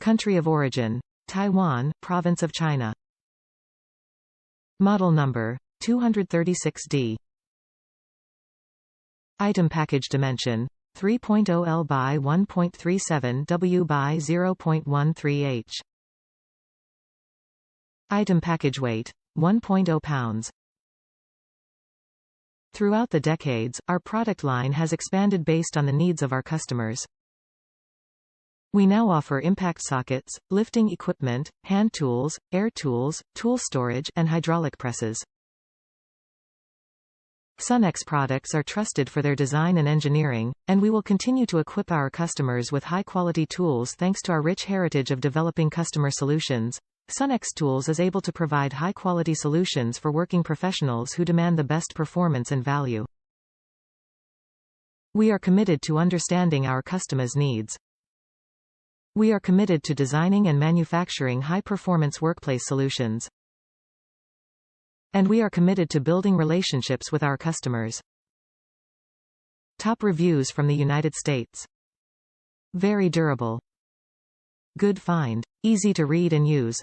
Country of origin: Taiwan, Province of China. Model number: 236D. Item package dimension: 3.0 L by 1.37 W by 0.13 H. Item package weight: 1.0 pounds. Throughout the decades, our product line has expanded based on the needs of our customers. We now offer impact sockets, lifting equipment, hand tools, air tools, tool storage, and hydraulic presses. Sunex products are trusted for their design and engineering, and we will continue to equip our customers with high-quality tools thanks to our rich heritage of developing customer solutions. Sunex Tools is able to provide high-quality solutions for working professionals who demand the best performance and value. We are committed to understanding our customers' needs. We are committed to designing and manufacturing high-performance workplace solutions. And we are committed to building relationships with our customers. Top reviews from the United States. Very durable. Good find. Easy to read and use.